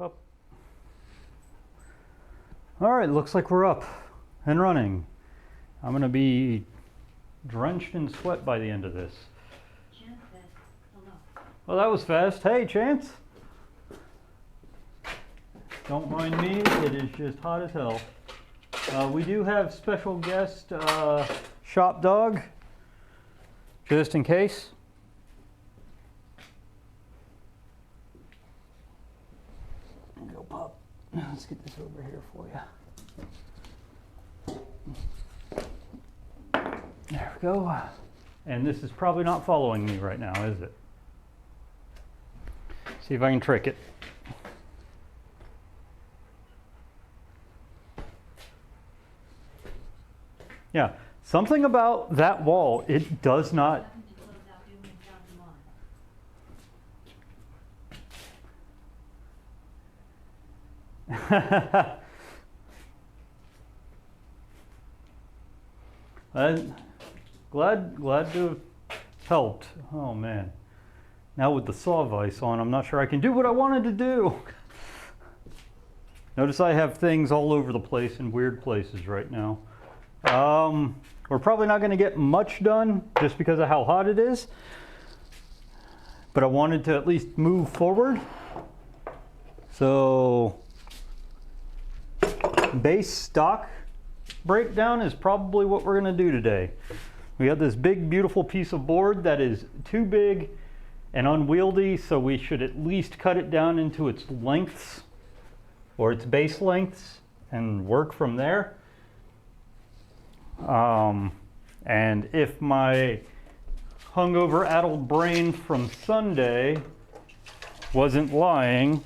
pup. All right, looks like we're up and running. I'm gonna be drenched in sweat by the end of this. Chance said hello. Well, that was fast. Hey, Chance. Don't mind me, it is just hot as hell. We do have special guest shop dog, just in case. Go, pup. Let's get this over here for you. There we go. And this is probably not following me right now, is it? See if I can trick it. Yeah, something about that wall, it does not. Glad to have helped. Oh man. Now with the saw vise on, I'm not sure I can do what I wanted to do. Notice I have things all over the place in weird places right now. We're probably not going to get much done just because of how hot it is. But I wanted to at least move forward. So base stock breakdown is probably what we're going to do today. We have this big beautiful piece of board that is too big and unwieldy, so we should at least cut it down into its lengths or its base lengths and work from there. And if my hungover addled brain from Sunday wasn't lying,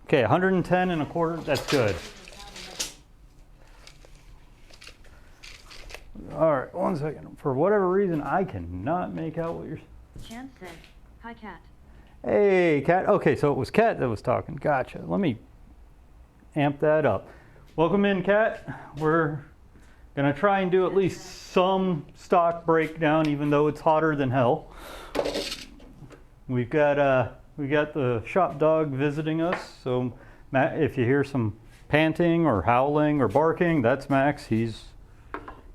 okay, 110 and a quarter, that's good. All right, 1 second. For whatever reason, I cannot make out what you're saying. Chance said, hi, Cat. Hey, Cat. Okay, so it was Cat that was talking. Gotcha. Let me amp that up. Welcome in, Cat. We're gonna try and do at least some stock breakdown, even though it's hotter than hell. We got the shop dog visiting us. So Matt, if you hear some panting or howling or barking, that's Max. He's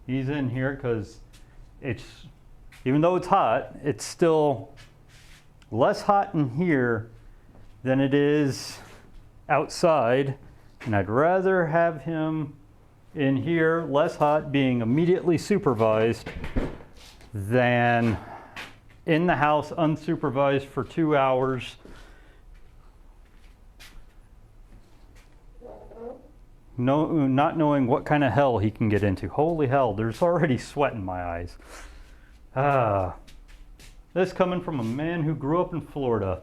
in here because even though it's hot, it's still less hot in here than it is outside. And I'd rather have him in here, less hot, being immediately supervised, than in the house unsupervised for 2 hours. Not knowing what kind of hell he can get into. Holy hell, there's already sweat in my eyes. This coming from a man who grew up in Florida.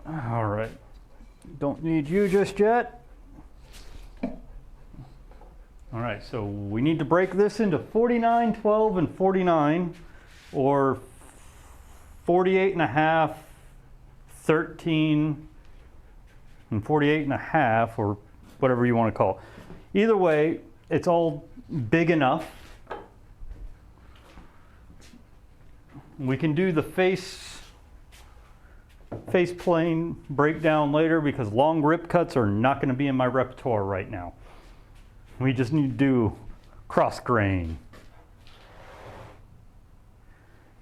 All right. Don't need you just yet. All right, so we need to break this into 49, 12, and 49, or 48 and a half, 13, and 48 and a half, or whatever you want to call it. Either way, it's all big enough. We can do the face plane breakdown later because long rip cuts are not going to be in my repertoire right now. We just need to do cross grain.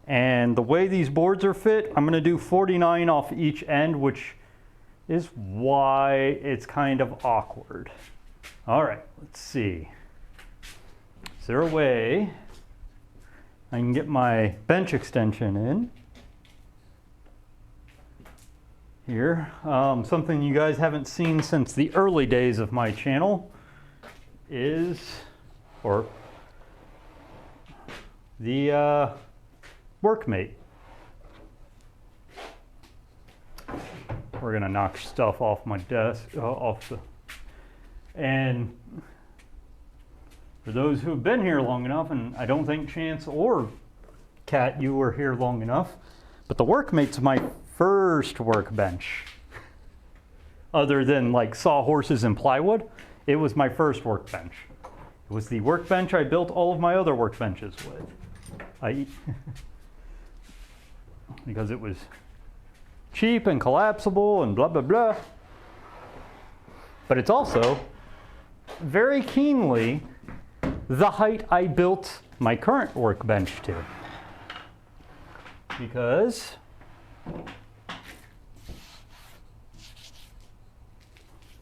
And the way these boards are fit, I'm going to do 49 off each end, which is why it's kind of awkward. All right, let's see. Is there a way I can get my bench extension in? Here, something you guys haven't seen since the early days of my channel is, or the workmate. We're gonna knock stuff off my desk, and for those who have been here long enough, and I don't think Chance or Cat, you were here long enough, but the workmate's my first workbench. Other than like sawhorses and plywood, it was my first workbench. It was the workbench I built all of my other workbenches with. Because it was cheap and collapsible and blah, blah, blah. But it's also very keenly the height I built my current workbench to. Because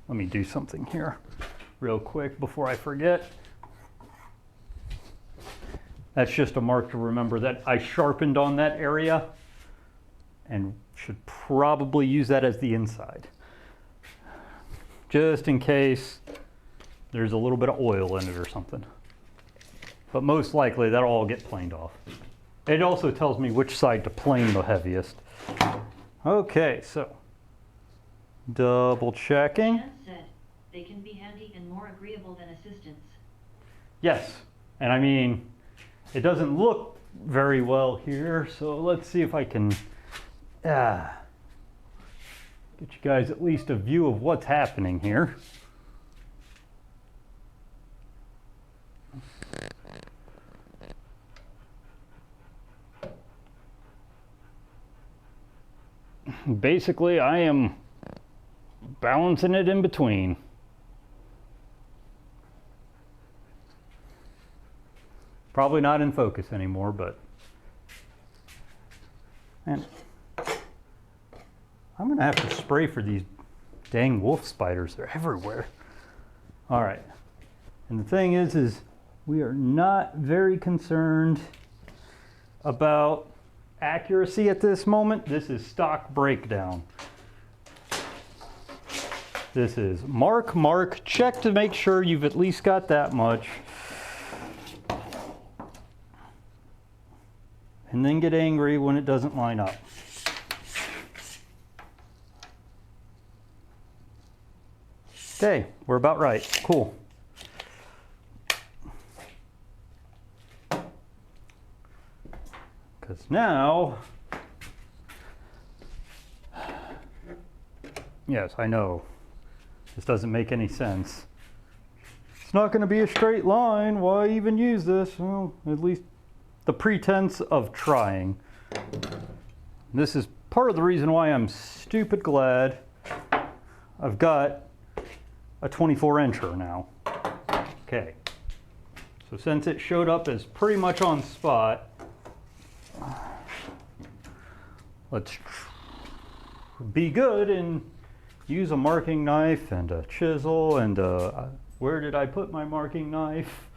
let me do something here real quick before I forget. That's just a mark to remember that I sharpened on that area and should probably use that as the inside. Just in case there's a little bit of oil in it or something. But most likely that'll all get planed off. It also tells me which side to plane the heaviest. Okay, so double checking. Jen said they can be handy and more agreeable than assistants. Yes, and I mean, it doesn't look very well here, so let's see if I can get you guys at least a view of what's happening here. Basically, I am balancing it in between. Probably not in focus anymore, but man, I'm gonna have to spray for these dang wolf spiders. They're everywhere. All right, and the thing is we are not very concerned about accuracy at this moment. This is stock breakdown. This is mark, mark, check to make sure you've at least got that much. And then get angry when it doesn't line up. Okay, we're about right. Cool. Because now, yes, I know, this doesn't make any sense. It's not going to be a straight line. Why even use this? Well, at least the pretense of trying. This is part of the reason why I'm stupid glad I've got a 24-incher now. Okay, so since it showed up as pretty much on spot, let's be good and use a marking knife and a chisel and where did I put my marking knife?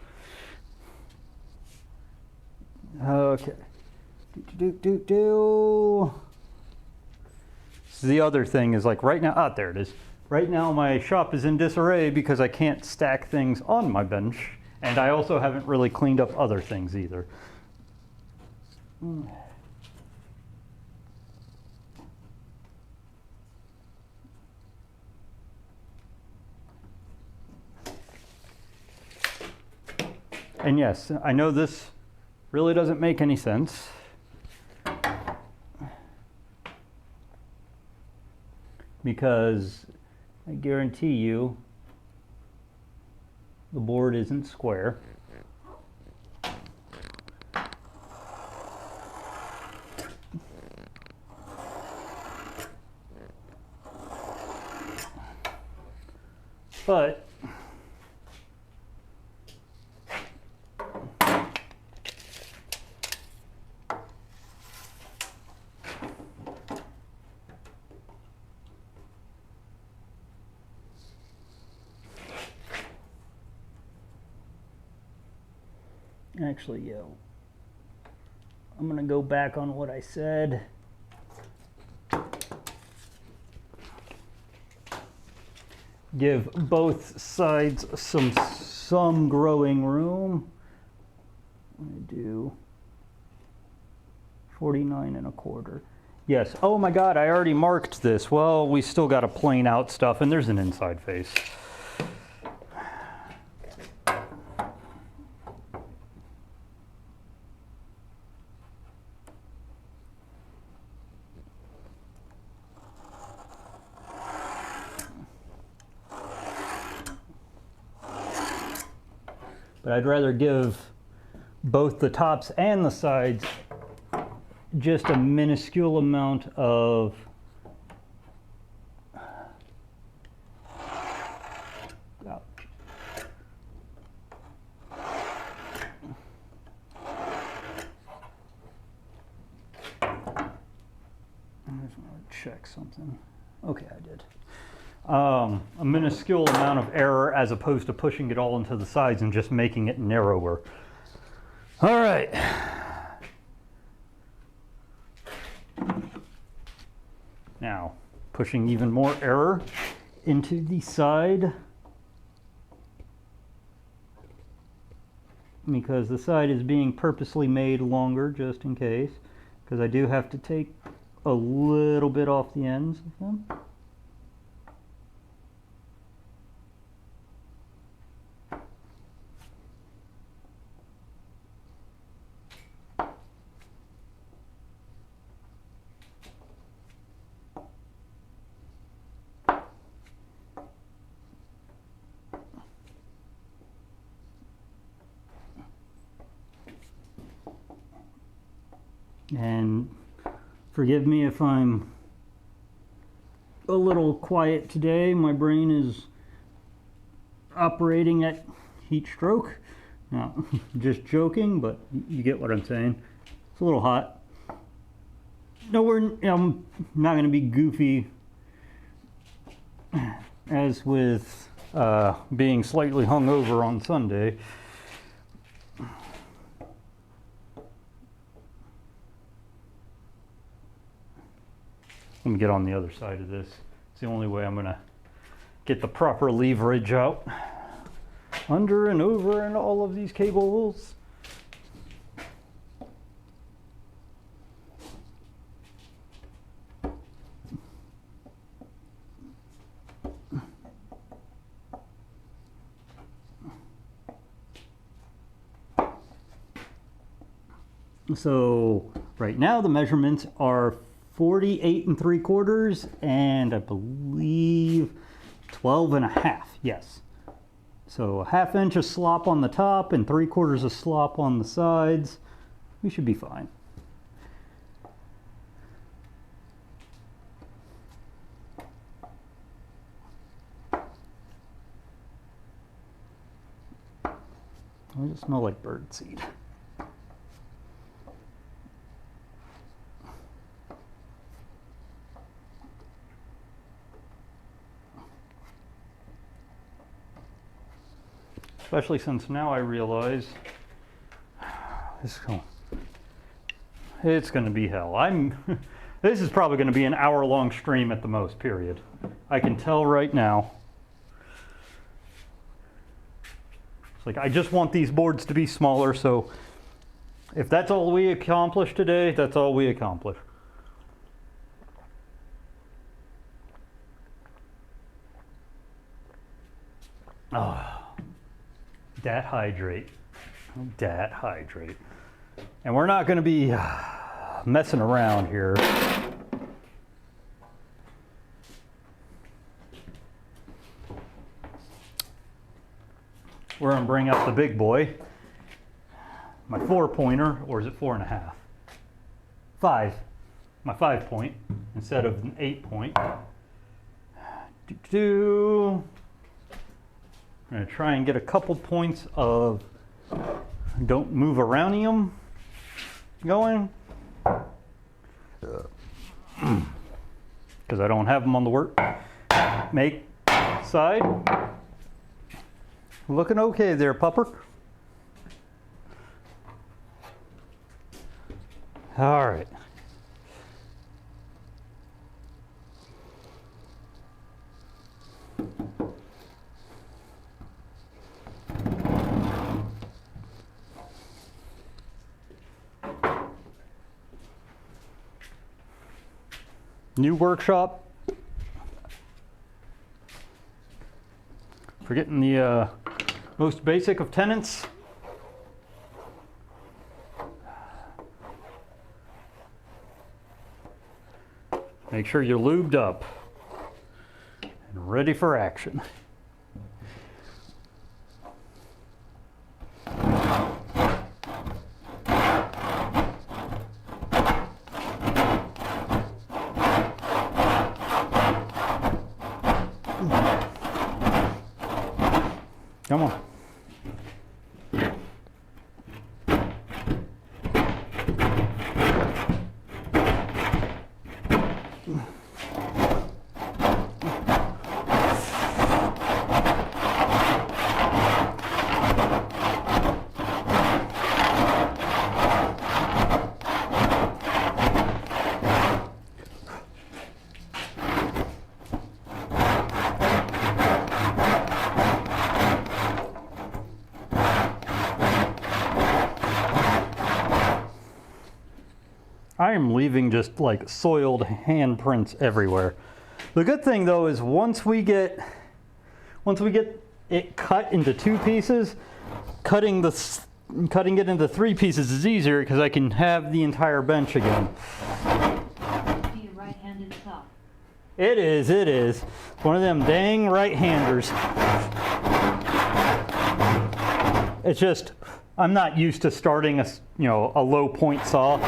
Okay. So the other thing is like right now, there it is. Right now my shop is in disarray because I can't stack things on my bench, and I also haven't really cleaned up other things either. And yes, I know this really doesn't make any sense. Because I guarantee you the board isn't square. But actually, I'm gonna go back on what I said. Give both sides some growing room. I'm gonna do 49.25. Yes, oh my God, I already marked this. Well, we still got to plane out stuff, and there's an inside face. But I'd rather give both the tops and the sides just a minuscule amount of check something. Okay, I did. A minuscule amount of error as opposed to pushing it all into the sides and just making it narrower. All right. Now, pushing even more error into the side, because the side is being purposely made longer just in case, because I do have to take a little bit off the ends of them. And forgive me if I'm a little quiet today. My brain is operating at heat stroke. No, just joking, but you get what I'm saying. It's a little hot. I'm not going to be goofy as with being slightly hungover on Sunday. Let me get on the other side of this. It's the only way I'm going to get the proper leverage out. Under and over and all of these cables. So right now the measurements are 48 3/4 and I believe 12 1/2. Yes. So 1/2 inch of slop on the top and 3/4 of slop on the sides. We should be fine. Why does it smell like birdseed? Especially since now I realize it's going to be hell. This is probably going to be an hour-long stream at the most, period. I can tell right now. It's like I just want these boards to be smaller, so if that's all we accomplish today, that's all we accomplish. Oh. Dat hydrate. And we're not going to be messing around here. We're going to bring up the big boy, my 4-pointer, or is it 4 1/2? 5, my 5-point instead of an 8-point. I'm going to try and get a couple points of don't move aroundium going. Because I don't have them on the work make side. Looking okay there, pupper. All right. New workshop. Forgetting the most basic of tenants. Make sure you're lubed up and ready for action. Come on. I am leaving just like soiled handprints everywhere. The good thing though is once we get it cut into 2 pieces, cutting it into 3 pieces is easier because I can have the entire bench again. Be a right-handed saw. It is. One of them dang right-handers. It's just, I'm not used to starting a low point saw.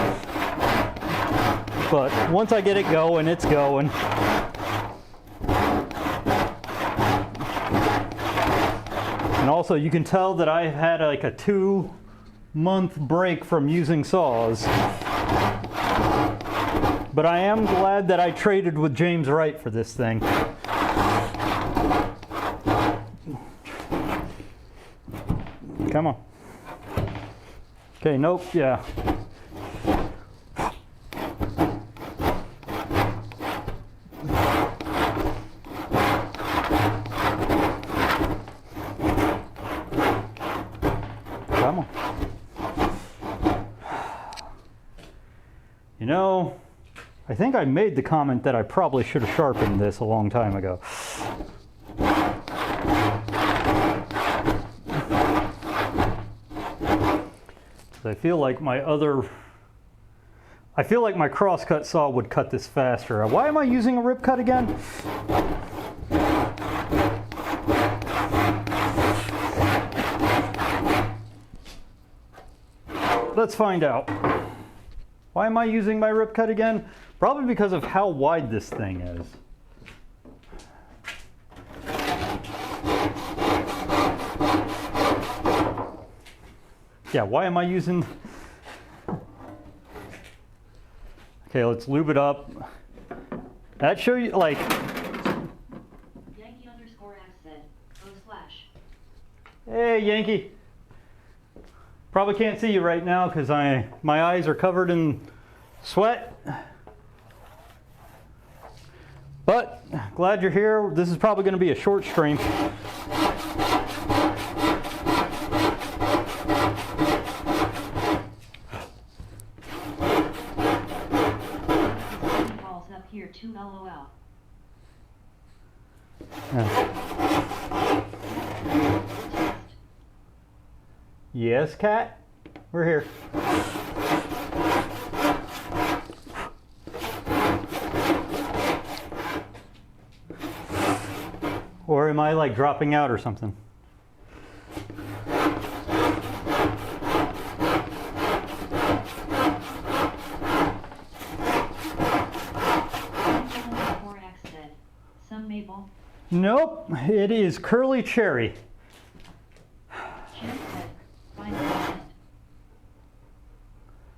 But once I get it going, it's going. And also you can tell that I've had like a 2-month break from using saws. But I am glad that I traded with James Wright for this thing. Come on. Okay, nope, yeah. Come on. You know, I think I made the comment that I probably should have sharpened this a long time ago. I feel like my crosscut saw would cut this faster. Why am I using a rip cut again? Let's find out. Why am I using my rip cut again? Probably because of how wide this thing is. Yeah, why am I using... Okay, let's lube it up. That show you, like... Yankee_Axe said, /. Hey, Yankee. Probably can't see you right now because my eyes are covered in sweat. But, glad you're here. This is probably going to be a short stream. Here too, LOL. Yes, Cat? We're here. Or am I like dropping out or something? Nope, it is curly cherry.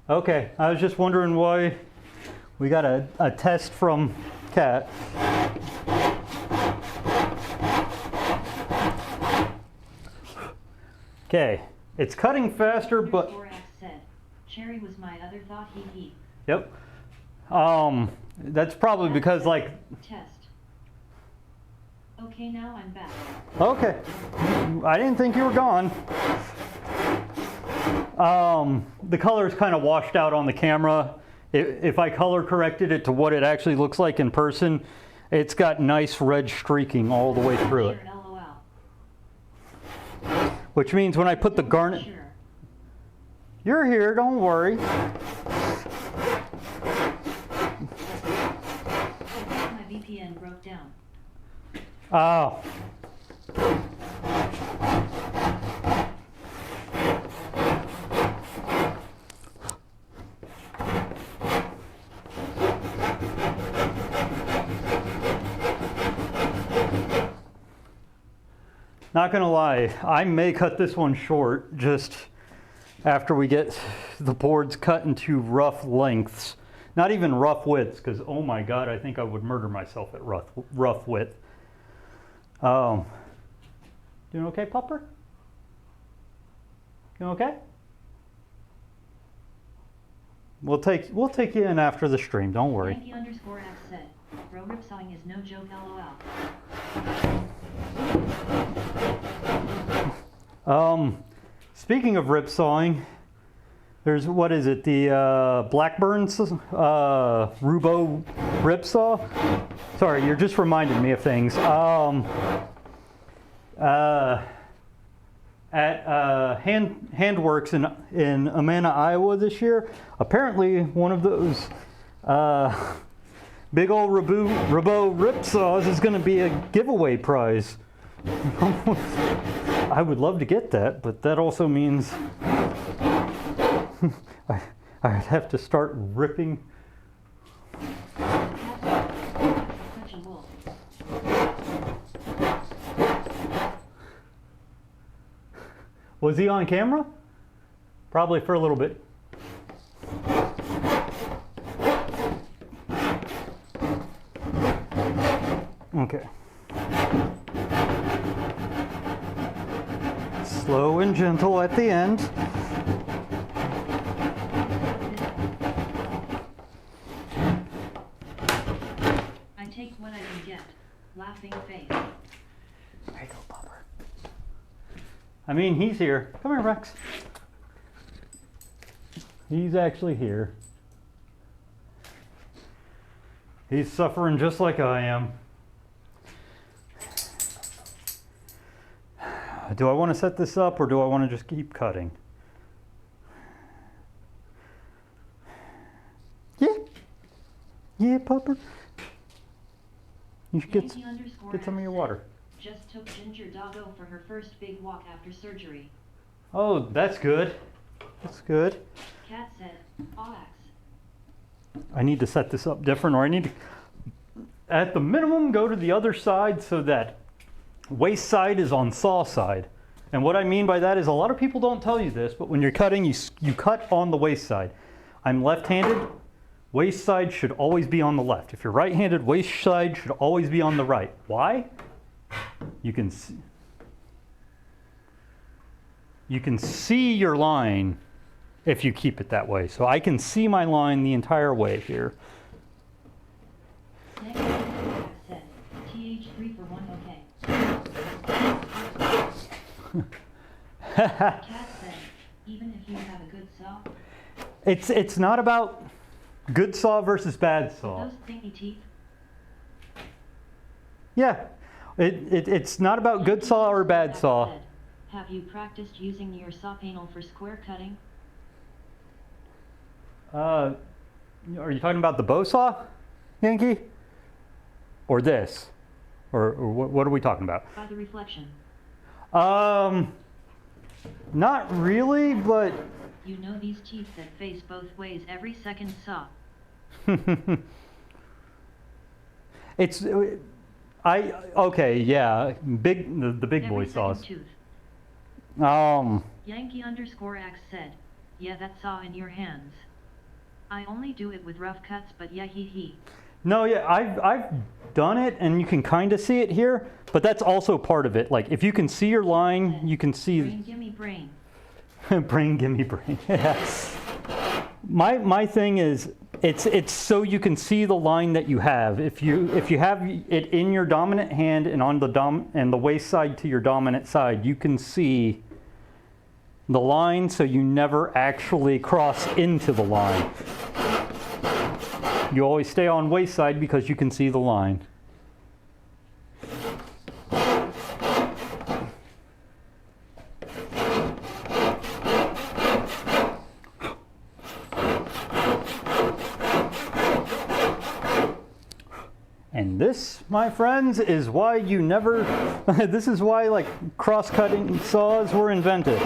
Okay, I was just wondering why we got a test from Cat. Okay, it's cutting faster, but... Cherry was my other thought, he. Yep. That's probably because like... Test. Okay, now I'm back. Okay. I didn't think you were gone. The color is kind of washed out on the camera. If I color corrected it to what it actually looks like in person, it's got nice red streaking all the way through it. Which means when I put the garnet... You're here, don't worry. My VPN broke down. Oh. Not gonna lie, I may cut this one short just after we get the boards cut into rough lengths. Not even rough widths, because oh my god, I think I would murder myself at rough width. Doing okay, pupper? You okay? We'll take you in after the stream, don't worry. Yankee_Axe said, bro, rip sawing is no joke, LOL. Speaking of rip sawing, There's, what is it, the Blackburn's Rubo rip saw? Sorry, you're just reminding me of things. At Handworks in Amana, Iowa this year, apparently one of those big old Rubo rip saws is going to be a giveaway prize. I would love to get that, but that also means I'd have to start ripping. Such a wolf. Was he on camera? Probably for a little bit. Okay. Slow and gentle at the end. I take what I can get. Laughing face. There you go, Bubber. I mean, he's here. Come here, Rex. He's actually here. He's suffering just like I am. Do I want to set this up or do I want to just keep cutting? Yeah. Yeah, Pupper. You should get some of your water. Just took Ginger Doggo for her first big walk after surgery. Oh, that's good. That's good. Cat said, "Axe." I need to set this up different, or I need to, at the minimum, go to the other side so that waist side is on saw side. And what I mean by that is a lot of people don't tell you this, but when you're cutting, you cut on the waist side. I'm left-handed. Waist side should always be on the left. If you're right-handed, waist side should always be on the right. Why? You can see your line if you keep it that way. So I can see my line the entire way here. Next said, TH3 for 1 okay. Cat said, even if you have a good saw. It's not about good saw versus bad saw. Those thingy teeth. Yeah. It's not about good saw or bad saw. Said, have you practiced using your saw panel for square cutting? Are you talking about the bow saw, Yankee? Or this? Or what are we talking about? By the reflection. Not really, but... You know these teeth that face both ways every second saw. It's... okay, yeah, the big boy Every saws. second tooth. Yankee_Axe said, yeah, that saw in your hands. I only do it with rough cuts, but yeah, he. No, yeah, I've done it, and you can kind of see it here, but that's also part of it. Like, if you can see your line, you can see... Brain, gimme brain. Brain, gimme brain. Yeah. My thing is, it's so you can see the line that you have. If you have it in your dominant hand and on the waist side to your dominant side, you can see the line, so you never actually cross into the line. You always stay on waist side because you can see the line. And this, my friends, is why you never, this is why like cross-cutting saws were invented.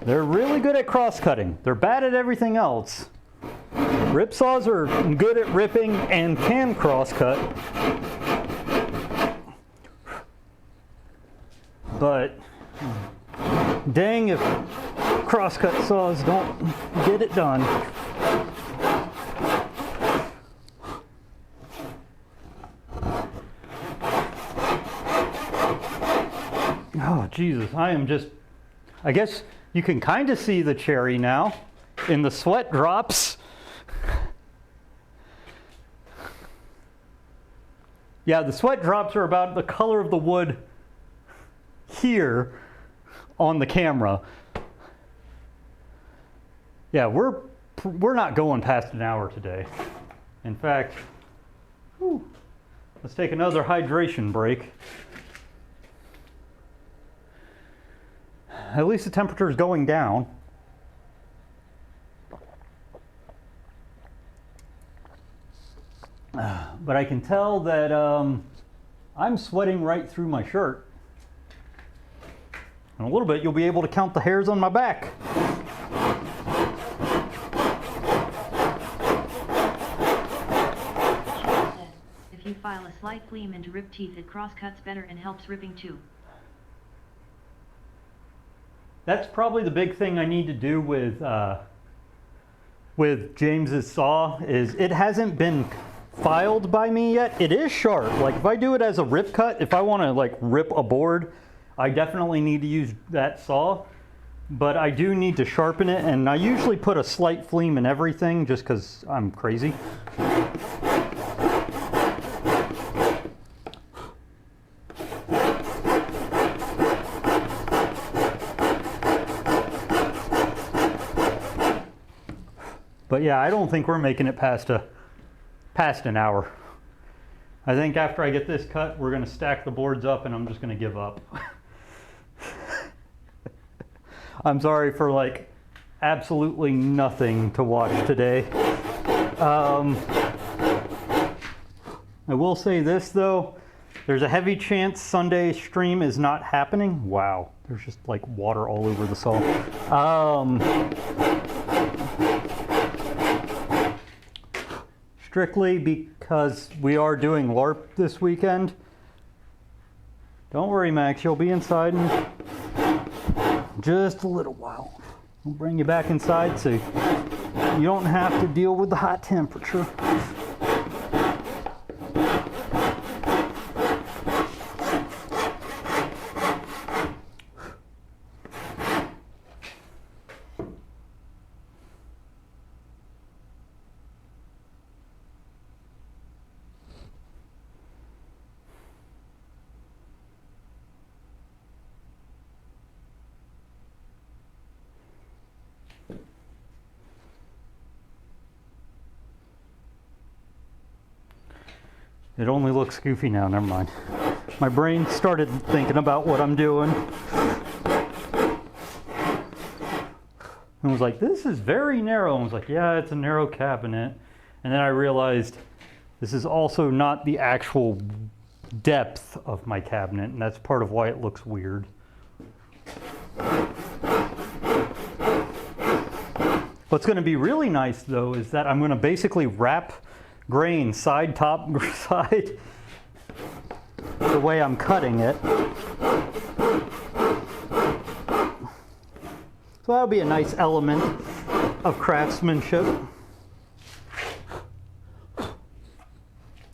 They're really good at cross-cutting. They're bad at everything else. Rip saws are good at ripping and can cross-cut. But dang if cross-cut saws don't get it done. Oh, Jesus, I guess you can kind of see the cherry now in the sweat drops. Yeah, the sweat drops are about the color of the wood here on the camera. Yeah, we're not going past an hour today. In fact, whew, let's take another hydration break. At least the temperature is going down. But I can tell that I'm sweating right through my shirt. In a little bit, you'll be able to count the hairs on my back. If you file a slight gleam into rib teeth, it cross-cuts better and helps ripping too. That's probably the big thing I need to do with James's saw is it hasn't been filed by me yet. It is sharp. Like if I do it as a rip cut, if I want to like rip a board, I definitely need to use that saw. But I do need to sharpen it, and I usually put a slight fleam in everything just because I'm crazy. But yeah, I don't think we're making it past an hour. I think after I get this cut, we're going to stack the boards up and I'm just going to give up. I'm sorry for like absolutely nothing to watch today. I will say this though, there's a heavy chance Sunday stream is not happening. Wow, there's just like water all over the saw. Strictly because we are doing LARP this weekend. Don't worry, Max, you'll be inside in just a little while. We'll bring you back inside so you don't have to deal with the hot temperature. It only looks goofy now, never mind. My brain started thinking about what I'm doing. And was like, this is very narrow. And I was like, yeah, it's a narrow cabinet. And then I realized this is also not the actual depth of my cabinet, and that's part of why it looks weird. What's going to be really nice though is that I'm going to basically wrap grain side, top, side, the way I'm cutting it. So that'll be a nice element of craftsmanship.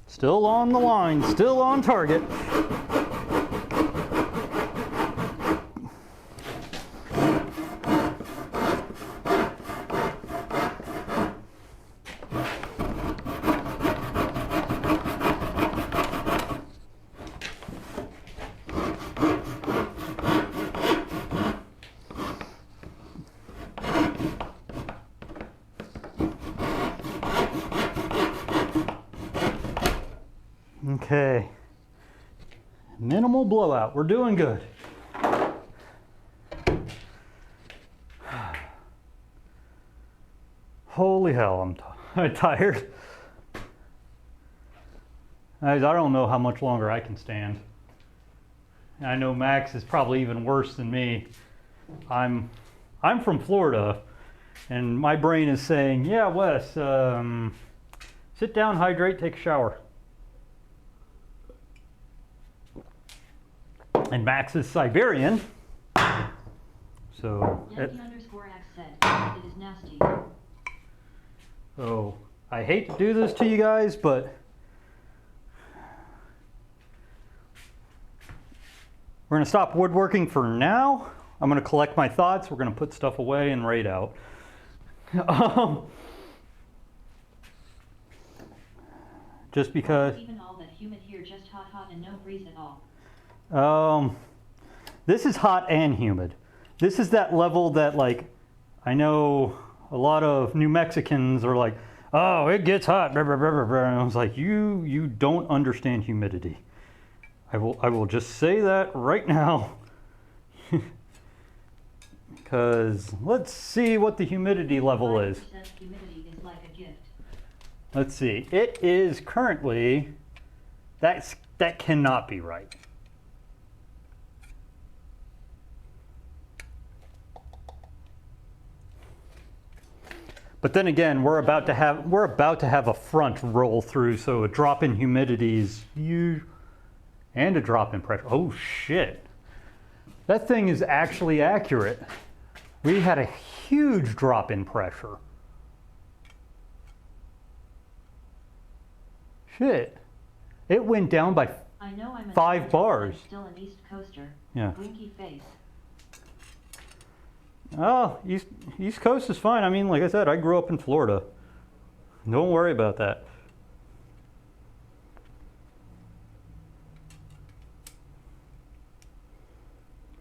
Still on the line, still on target. Okay, minimal blowout, we're doing good. Holy hell, I'm tired. I don't know how much longer I can stand. I know Max is probably even worse than me. I'm from Florida, and my brain is saying, yeah, Wes, sit down, hydrate, take a shower. And Max is Siberian, so Yankee _Axe said, it is nasty. Oh, I hate to do this to you guys, but we're going to stop woodworking for now. I'm going to collect my thoughts. We're going to put stuff away and raid out. Just because. Even all that humid here, just hot and no breeze at all. This is hot and humid. This is that level that, like, I know a lot of New Mexicans are like, oh, it gets hot, blah, blah, blah, blah, blah. And I was like, you don't understand humidity. I will just say that right now. Because let's see what the humidity level is. Humidity is like a gift. Let's see. It is currently, that cannot be right. But then again, we're about to have a front roll through, so a drop in humidity is huge, and a drop in pressure. Oh shit. That thing is actually accurate. We had a huge drop in pressure. Shit. It went down by I know I'm 5 bars. I'm still an East Coaster. Yeah. Winky face. Oh, East Coast is fine. I mean, like I said, I grew up in Florida. Don't worry about that.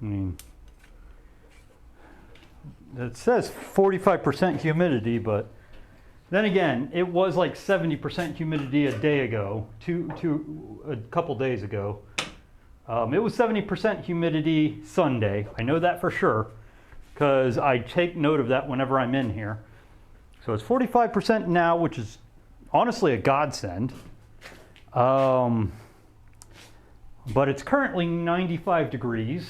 I mean, it says 45% humidity, but then again, it was like 70% humidity a day ago, a couple days ago. It was 70% humidity Sunday. I know that for sure, because I take note of that whenever I'm in here. So it's 45% now, which is honestly a godsend. But it's currently 95 degrees.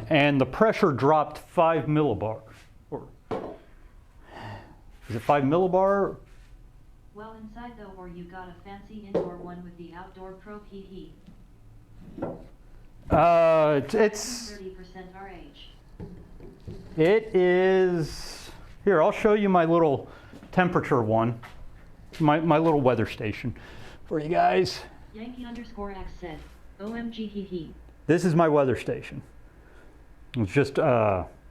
And the pressure dropped 5 millibar. Or is it 5 millibar? Well, inside though, or you got a fancy indoor one with the outdoor probe, hee. It's 30% RH. It is, here, I'll show you my little temperature one, my little weather station for you guys. Yankee_Axe said, OMG hee. This is my weather station. It's just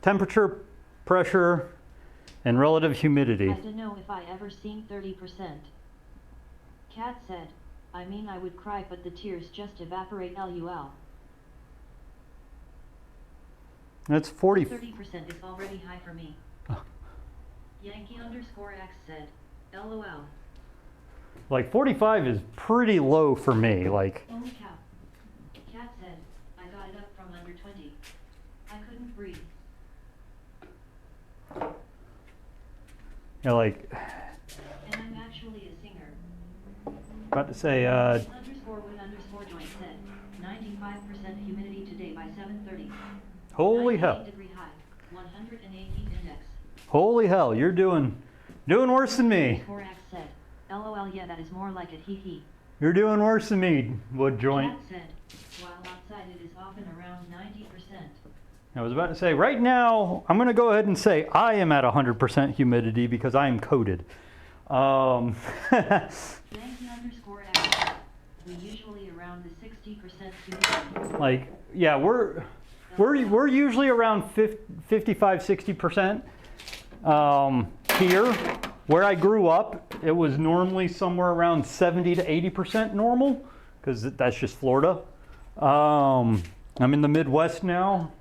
temperature, pressure, and relative humidity. I don't know if I ever seen 30%. Cat said, I mean I would cry but the tears just evaporate LUL. That's 40. 30% is already high for me. Yankee_Axe said, LOL. Like 45 is pretty low for me. Like, Holy cow. Cat said, I got it up from under 20. I couldn't breathe. you know, like, And I'm actually a singer. about to say, _with_joint said, 95% humidity today by 7:30. holy hell. 98 degree high, 118 index. Holy hell, you're doing worse than me. Korax said, LOL, yeah, that is more like it, hee. You're doing worse than me, wood joint. Cat said, while outside it is often around 90%. I was about to say, right now, I'm going to go ahead and say I am at 100% humidity because I am coated. Yankee_X, we usually around the 60% humidity. Like, yeah, we're usually around 55, 60%. Here, where I grew up, it was normally somewhere around 70 to 80% normal, because that's just Florida. I'm in the Midwest now.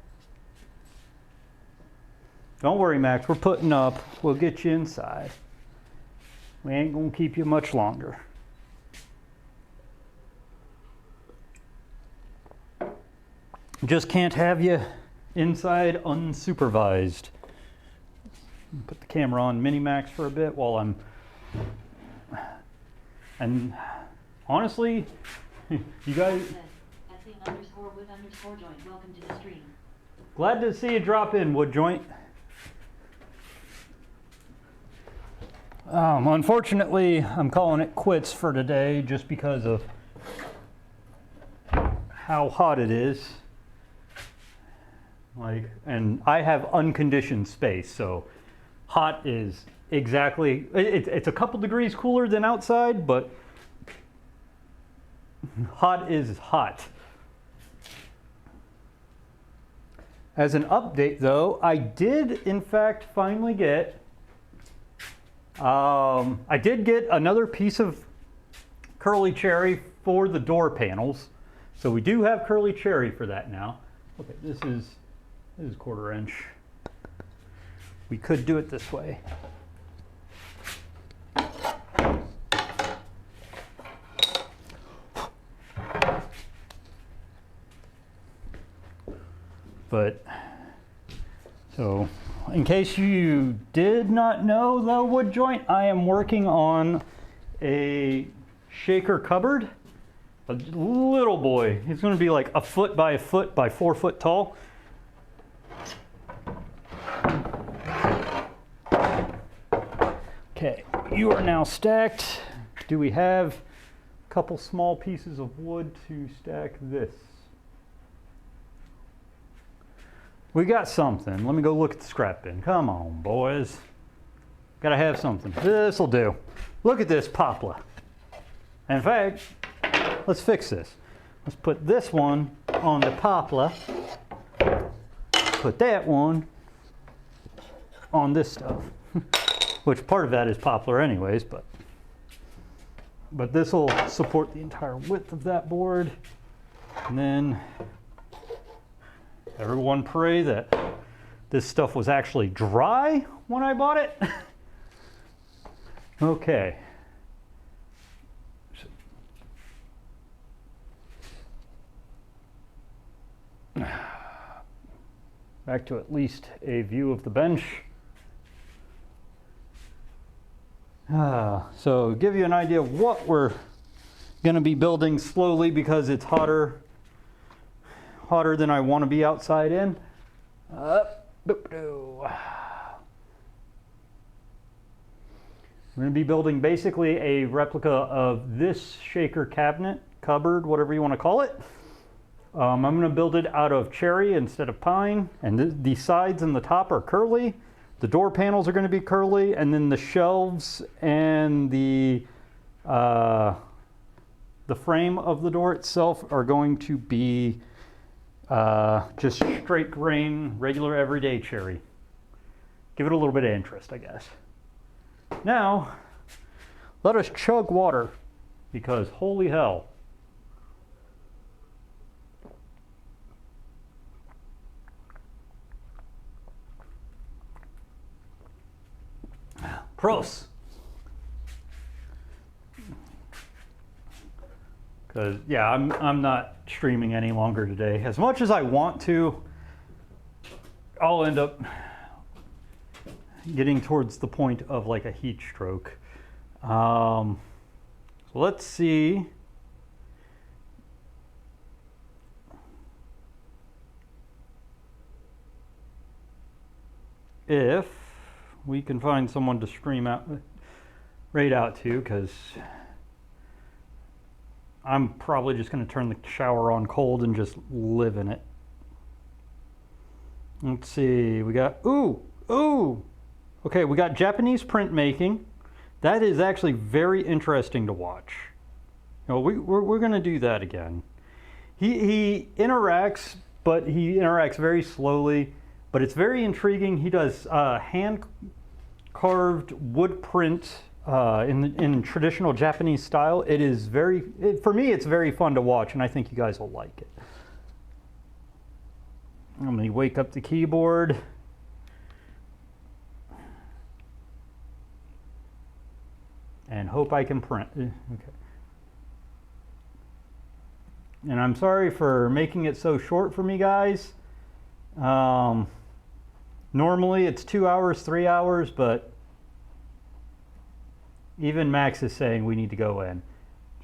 Don't worry, Max, we're putting up. We'll get you inside. We ain't gonna keep you much longer. Just can't have you inside unsupervised. Put the camera on Minimax for a bit while I'm, and honestly, you guys, _with_joint, welcome to the stream. glad to see you drop in, Wood Joint. Unfortunately, I'm calling it quits for today just because of how hot it is. Like, and I have unconditioned space, so hot is exactly, it's a couple degrees cooler than outside, but hot is hot. As an update though, I did in fact finally get, I did get another piece of curly cherry for the door panels. So we do have curly cherry for that now. Okay, this is 1/4 inch. we could do it this way. But, so, in case you did not know the wood joint, I am working on a shaker cupboard. A little boy. He's going to be like 1 foot by 1 foot by 4 foot tall. Okay, you are now stacked. Do we have a couple small pieces of wood to stack this? We got something. Let me go look at the scrap bin. Come on, boys. Gotta have something. This'll do. Look at this poplar. In fact, let's fix this. Let's put this one on the poplar. Put that one on this stuff. Which part of that is poplar anyways, but this will support the entire width of that board. And then everyone pray that this stuff was actually dry when I bought it. Okay. Back to at least a view of the bench. So give you an idea of what we're going to be building slowly because it's hotter than I want to be outside in. We're going to be building basically a replica of this shaker cabinet, cupboard, whatever you want to call it. I'm going to build it out of cherry instead of pine, and the sides and the top are curly. The door panels are going to be curly, and then the shelves and the frame of the door itself are going to be just straight grain, regular everyday cherry. Give it a little bit of interest, I guess. Now, let us chug water, because holy hell. Pros. Because, yeah, I'm not streaming any longer today. As much as I want to, I'll end up getting towards the point of like a heat stroke. So let's see. If we can find someone to stream out, right out to, because I'm probably just going to turn the shower on cold and just live in it. Let's see, we got, okay, we got Japanese printmaking. That is actually very interesting to watch. You know, we're going to do that again. He interacts, but he interacts very slowly, but it's very intriguing. He does hand-carved wood print in traditional Japanese style. It is for me, it's very fun to watch, and I think you guys will like it. I'm going to wake up the keyboard. And hope I can print. Okay. And I'm sorry for making it so short for me, guys. Normally it's 2 hours, 3 hours, but even Max is saying we need to go in.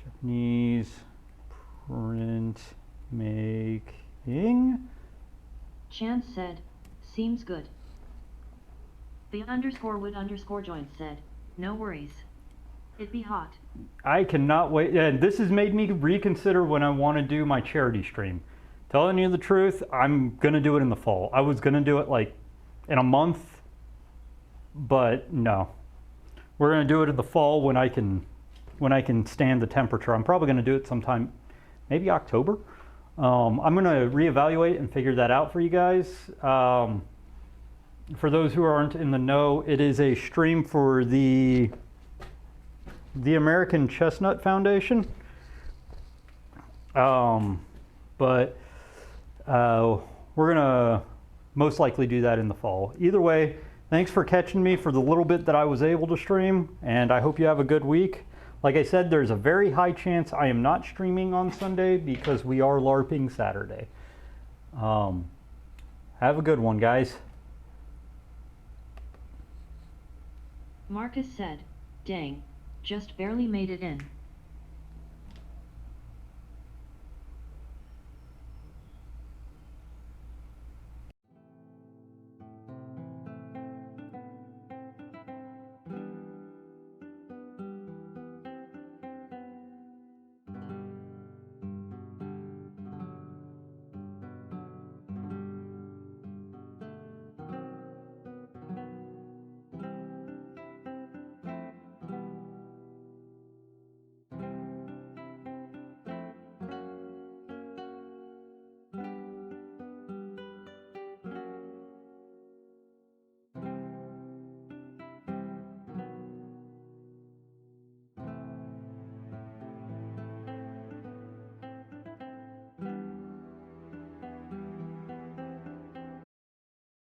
Japanese print making. Chance said, seems good. The _wood_ joint said, no worries. It'd be hot. I cannot wait. And this has made me reconsider when I want to do my charity stream. Telling you the truth, I'm going to do it in the fall. I was going to do it like in a month, but no. We're going to do it in the fall when I can stand the temperature. I'm probably going to do it sometime, maybe October. I'm going to reevaluate and figure that out for you guys. For those who aren't in the know, it is a stream for the American Chestnut Foundation. But we're going to most likely do that in the fall. Either way, Thanks for catching me for the little bit that I was able to stream, and I hope you have a good week. Like I said, there's a very high chance I am not streaming on Sunday because we are LARPing Saturday. Have a good one, guys. Marcus said, "Dang, just barely made it in."